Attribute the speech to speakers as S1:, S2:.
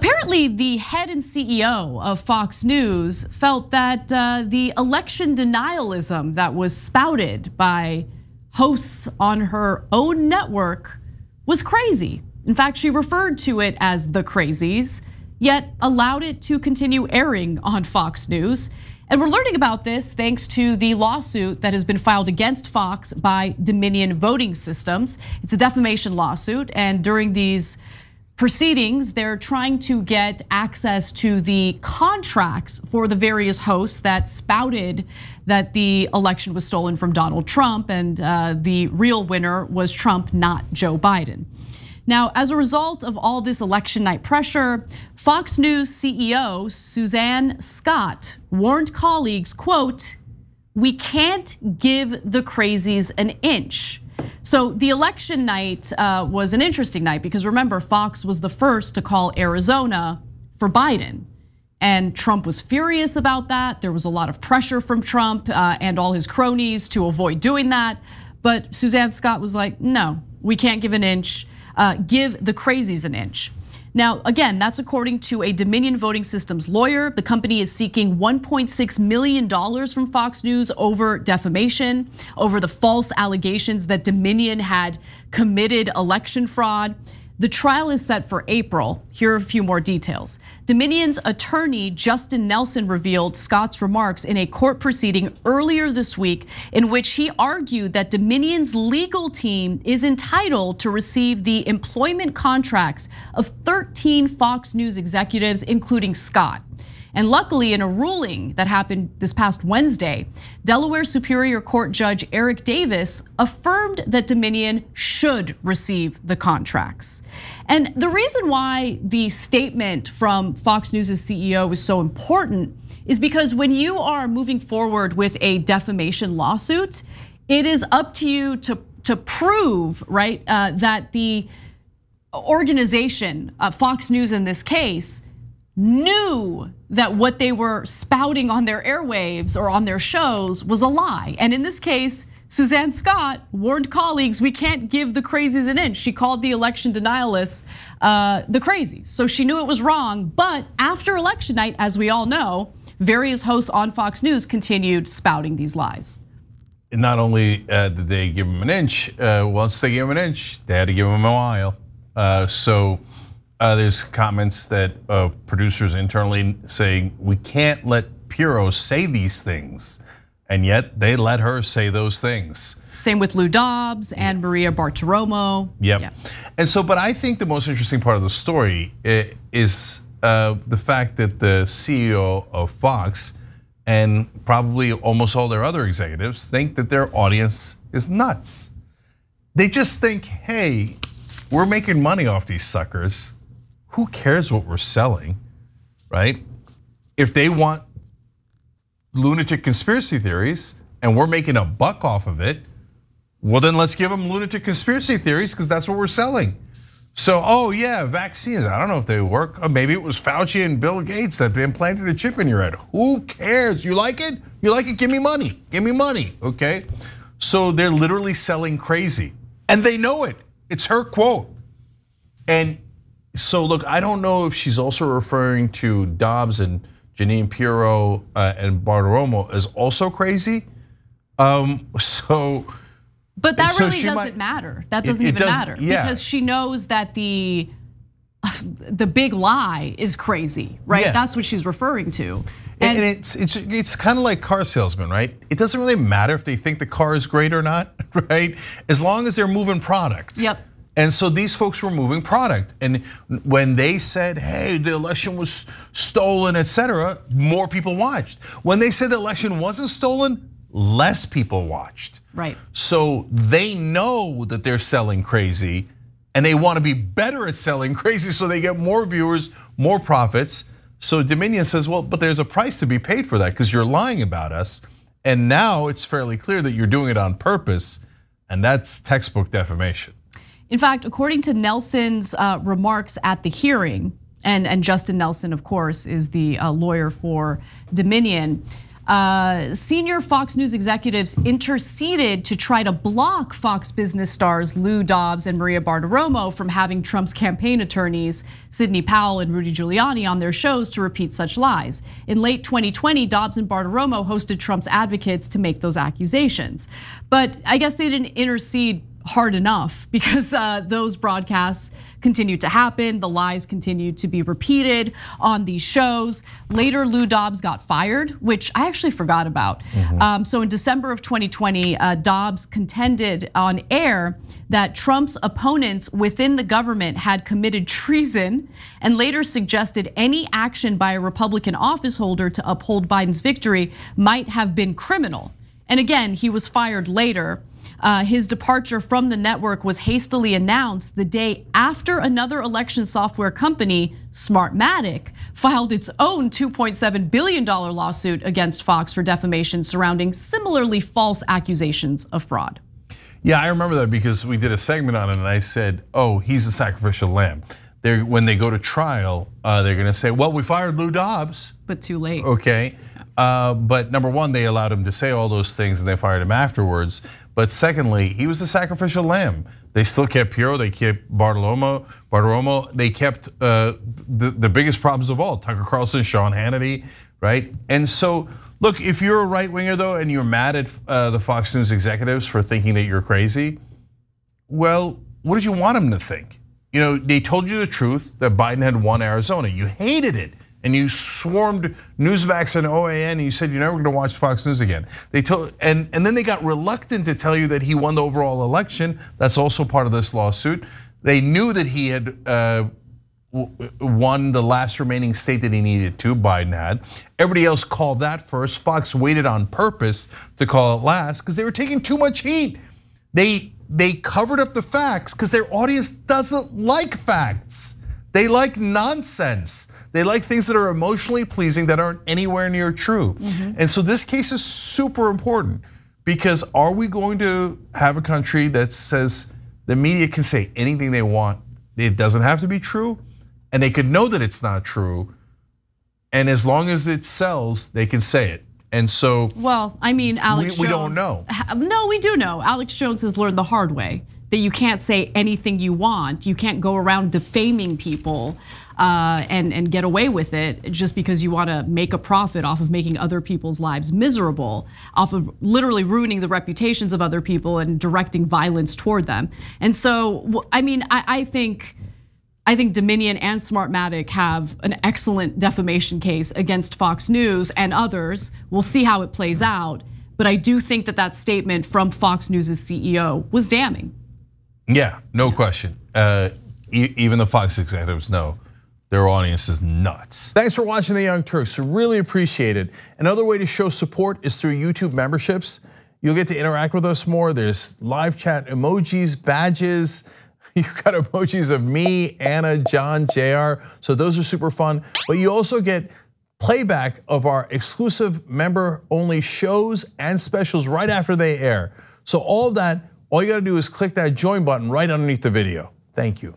S1: Apparently, the head and CEO of Fox News felt that the election denialism that was spouted by hosts on her own network was crazy. In fact, she referred to it as the crazies, yet allowed it to continue airing on Fox News. And we're learning about this thanks to the lawsuit that has been filed against Fox by Dominion Voting Systems. It's a defamation lawsuit, and during these proceedings, they're trying to get access to the contracts for the various hosts that spouted that the election was stolen from Donald Trump, and the real winner was Trump, not Joe Biden. Now, as a result of all this election night pressure, Fox News CEO Suzanne Scott warned colleagues, quote, "We can't give the crazies an inch." So the election night was an interesting night because remember, Fox was the first to call Arizona for Biden. And Trump was furious about that. There was a lot of pressure from Trump and all his cronies to avoid doing that. But Suzanne Scott was like, no, we can't give an inch. Give the crazies an inch. Now, again, that's according to a Dominion Voting Systems lawyer. The company is seeking $1.6 million from Fox News over defamation, over the false allegations that Dominion had committed election fraud. The trial is set for April. Here are a few more details. Dominion's attorney, Justin Nelson, revealed Scott's remarks in a court proceeding earlier this week in which he argued that Dominion's legal team is entitled to receive the employment contracts of 13 Fox News executives, including Scott. And luckily, in a ruling that happened this past Wednesday, Delaware Superior Court Judge Eric Davis affirmed that Dominion should receive the contracts. And the reason why the statement from Fox News' CEO is so important is because when you are moving forward with a defamation lawsuit, it is up to you to prove, right, that the organization, Fox News in this case, knew that what they were spouting on their airwaves or on their shows was a lie. And in this case, Suzanne Scott warned colleagues, we can't give the crazies an inch. She called the election denialists the crazies. So she knew it was wrong, but after election night, as we all know, various hosts on Fox News continued spouting these lies.
S2: And not only did they give him an inch, once they gave him an inch, they had to give him a mile. There's comments that producers internally saying we can't let Pirro say these things, and yet they let her say those things.
S1: Same with Lou Dobbs and Maria Bartiromo.
S2: Yep. Yeah. And so, but I think the most interesting part of the story is the fact that the CEO of Fox and probably almost all their other executives think that their audience is nuts. They just think, hey, we're making money off these suckers. Who cares what we're selling, right? If they want lunatic conspiracy theories and we're making a buck off of it, well then let's give them lunatic conspiracy theories because that's what we're selling. So, oh yeah, vaccines, I don't know if they work. Or maybe it was Fauci and Bill Gates that implanted a chip in your head. Who cares? You like it? You like it? Give me money. Give me money, okay? So they're literally selling crazy and they know it. It's her quote. And so look, I don't know if she's also referring to Dobbs and Jeanine Pirro and Bartiromo as also crazy.
S1: But that really doesn't matter. That doesn't even matter because she knows that the big lie is crazy, right? Yeah. That's what she's referring to.
S2: And it's kind of like car salesmen, right? It doesn't really matter if they think the car is great or not, right? As long as they're moving product.
S1: Yep.
S2: And so these folks were moving product. And when they said, hey, the election was stolen, etc., more people watched. When they said the election wasn't stolen, less people watched.
S1: Right.
S2: So they know that they're selling crazy and they want to be better at selling crazy so they get more viewers, more profits. So Dominion says, well, but there's a price to be paid for that because you're lying about us. And now it's fairly clear that you're doing it on purpose, and that's textbook defamation.
S1: In fact, according to Nelson's remarks at the hearing, and Justin Nelson, of course, is the lawyer for Dominion, Senior Fox News executives interceded to try to block Fox Business stars Lou Dobbs and Maria Bartiromo from having Trump's campaign attorneys, Sidney Powell and Rudy Giuliani, on their shows to repeat such lies. In late 2020, Dobbs and Bartiromo hosted Trump's advocates to make those accusations. But I guess they didn't intercede hard enough because those broadcasts continued to happen. The lies continued to be repeated on these shows. Later, Lou Dobbs got fired, which I actually forgot about. So in December of 2020, Dobbs contended on air that Trump's opponents within the government had committed treason and later suggested any action by a Republican office holder to uphold Biden's victory might have been criminal. And again, he was fired later. His departure from the network was hastily announced the day after another election software company, Smartmatic, filed its own $2.7 billion lawsuit against Fox for defamation surrounding similarly false accusations of fraud.
S2: Yeah, I remember that because we did a segment on it and I said, oh, he's a sacrificial lamb. When they go to trial, they're gonna say, well, we fired Lou Dobbs.
S1: But too late.
S2: Okay, but number one, they allowed him to say all those things and they fired him afterwards. But secondly, he was a sacrificial lamb. They still kept Pirro, they kept Bartiromo, they kept the biggest problems of all, Tucker Carlson, Sean Hannity, right? And so, look, if you're a right winger though, and you're mad at the Fox News executives for thinking that you're crazy, well, what did you want them to think? You know, they told you the truth that Biden had won Arizona. You hated it. And you swarmed Newsmax and OAN and you said you're never gonna watch Fox News again. And then they got reluctant to tell you that he won the overall election. That's also part of this lawsuit. They knew that he had won the last remaining state that he needed to, Biden had. Everybody else called that first. Fox waited on purpose to call it last because they were taking too much heat. They covered up the facts because their audience doesn't like facts. They like nonsense. They like things that are emotionally pleasing that aren't anywhere near true. And so this case is super important because are we going to have a country that says the media can say anything they want, it doesn't have to be true, and they could know that it's not true, and as long as it sells, they can say it. And so,
S1: well, I mean, Alex Jones,
S2: we don't know.
S1: No, we do know. Alex Jones has learned the hard way that you can't say anything you want. You can't go around defaming people and get away with it just because you want to make a profit off of making other people's lives miserable, off of literally ruining the reputations of other people and directing violence toward them. And so, I mean, I think Dominion and Smartmatic have an excellent defamation case against Fox News and others. We'll see how it plays out. But I do think that statement from Fox News' CEO was damning.
S2: Yeah, no question. Even the Fox executives know their audience is nuts. Thanks for watching The Young Turks, really appreciate it. Another way to show support is through YouTube memberships. You'll get to interact with us more. There's live chat emojis, badges. You've got emojis of me, Anna, John, JR. So those are super fun. But you also get playback of our exclusive member-only shows and specials right after they air. So all of that, all you gotta do is click that join button right underneath the video. Thank you.